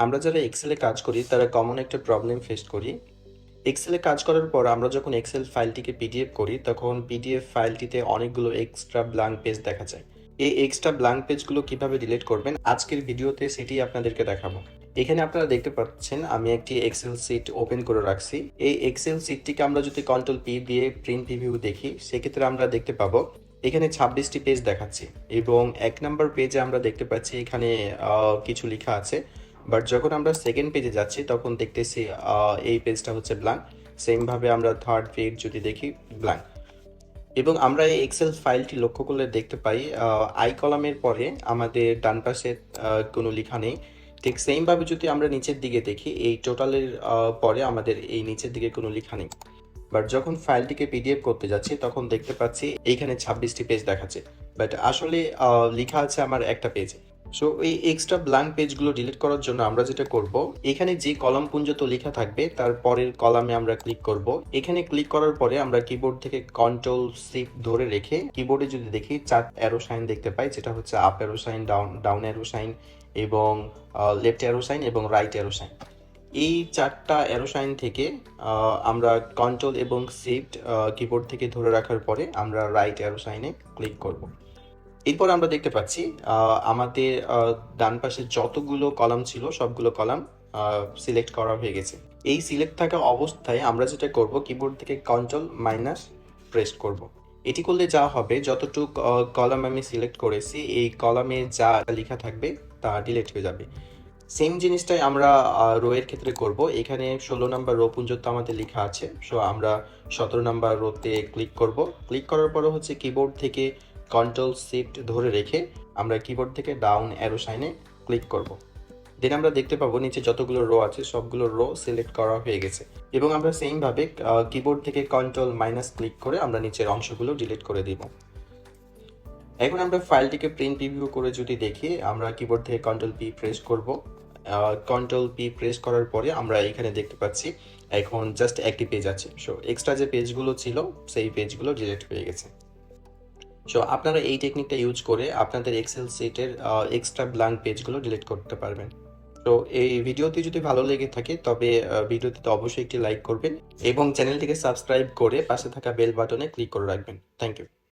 আমরা যারা এক্সেলে কাজ করি তারা কমন একটা প্রবলেম ফেস করি। এক্সেলে কাজ করার পর আমরা যখন এক্সেল ফাইলটিকে পিডিএফ করি তখন পিডিএফ ফাইলটিতে অনেকগুলো এক্সট্রা ব্ল্যাঙ্ক পেজ দেখা যায়। এই এক্সট্রা ব্ল্যাঙ্ক পেজগুলো কিভাবে ডিলিট করবেন আজকের ভিডিওতে সেটি আপনাদেরকে দেখাবো। এখানে আপনারা দেখতে পাচ্ছেন আমি একটি এক্সেল শিট ওপেন করে রাখছি। এই এক্সেল শিটটিকে আমরা যদি কন্ট্রোল পি দিয়ে প্রিন্ট প্রিভিউ দেখি সেক্ষেত্রে আমরা দেখতে পাবো এখানে 26টি পেজ দেখাচ্ছে এবং 1 নাম্বার পেজে আমরা দেখতে পাচ্ছি এখানে কিছু লেখা আছে। বাট যখন আমরা সেকেন্ড পেজে যাচ্ছি তখন দেখতেছি এই পেজটা হচ্ছে ব্ল্যাঙ্ক। সেমভাবে আমরা থার্ড পেজ যদি দেখি ব্ল্যাঙ্ক। এবং আমরা এই এক্সেল ফাইলটি লক্ষ্য করলে দেখতে পাই আই কলামের পরে আমাদের ডান পাশে কোনো লেখা নেই। ঠিক সেমভাবে যদি আমরা নিচের দিকে দেখি এই টোটালের পরে আমাদের এই নিচের দিকে কোনো লেখা নেই। বাট যখন ফাইলটিকে পিডিএফ করতে যাচ্ছি তখন দেখতে পাচ্ছি এইখানে 26টি পেজ দেখাচ্ছে, বাট আসলে লেখা আছে আমার একটা পেজে। সো এই এক্সট্রা ব্ল্যাঙ্ক পেজগুলো ডিলিট করার জন্য আমরা যেটা করব, এখানে যে কলাম পুঞ্জত লেখা থাকবে তার পরের কলামে আমরা ক্লিক করব। এখানে ক্লিক করার পরে আমরা কিবোর্ড থেকে কন্ট্রোল শিফট ধরে রেখে কিবোর্ডে যদি দেখি 4 অ্যারো সাইন দেখতে পাই, যেটা হচ্ছে up arrow sign, down arrow sign এবং লেফট অ্যারো সাইন এবং রাইট অ্যারো সাইন। এই 4টা অ্যারো সাইন থেকে আমরা কন্ট্রোল এবং শিফট কিবোর্ড থেকে ধরে রাখার পরে আমরা রাইট অ্যারো সাইনে ক্লিক করব। এরপর আমরা দেখতে পাচ্ছি আমাদের ডান পাশে যতগুলো কলাম ছিল সবগুলো কলাম সিলেক্ট করা হয়ে গেছে। এই সিলেক্ট থাকা অবস্থায় আমরা যেটা করব, কিবোর্ড থেকে কন্ট্রোল মাইনাস প্রেস করব। এটি করলে যা হবে, যতটুক কলাম আমি সিলেক্ট করেছি এই কলামে যা লেখা থাকবে তা ডিলিট হয়ে যাবে। সেম জিনিসটাই আমরা রো এর ক্ষেত্রে করব। এখানে 16 নাম্বার রো পর্যন্ত আমাদের লেখা আছে, সো আমরা 17 নাম্বার রোতে ক্লিক করব। ক্লিক করার পরে হচ্ছে কিবোর্ড থেকে কন্ট্রোল শিফট ধরে রেখে আমরা কিবোর্ড থেকে ডাউন অ্যারো সাইনে ক্লিক করব। দেন আমরা দেখতে পাবো নিচে যতগুলো রো আছে সবগুলো রো সিলেক্ট করা হয়ে গেছে এবং আমরা সেমভাবে কিবোর্ড থেকে কন্ট্রোল মাইনাস ক্লিক করে আমরা নিচের অংশগুলো ডিলিট করে দিব। এখন আমরা ফাইলটিকে প্রিন্ট প্রিভিউ করে যদি দেখি, আমরা কিবোর্ড থেকে কন্ট্রোল পি প্রেস করব। কন্ট্রোল পি প্রেস করার পরে আমরা এখানে দেখতে পাচ্ছি এখন জাস্ট একটি পেজ আছে। সো এক্সট্রা যে পেজগুলো ছিল সেই পেজগুলো ডিলিট হয়ে গেছে। সো আপনারা এই টেকনিকটা ইউজ করে আপনাদের এক্সেল শিটের এক্সট্রা ব্ল্যাঙ্ক পেজগুলো ডিলিট করতে পারবেন। তো এই ভিডিওটি যদি ভালো লেগে থাকে তবে ভিডিওটিতে অবশ্যই একটি লাইক করবেন এবং চ্যানেলটিকে সাবস্ক্রাইব করে পাশে থাকা বেল বাটনে ক্লিক করে রাখবেন। Thank you.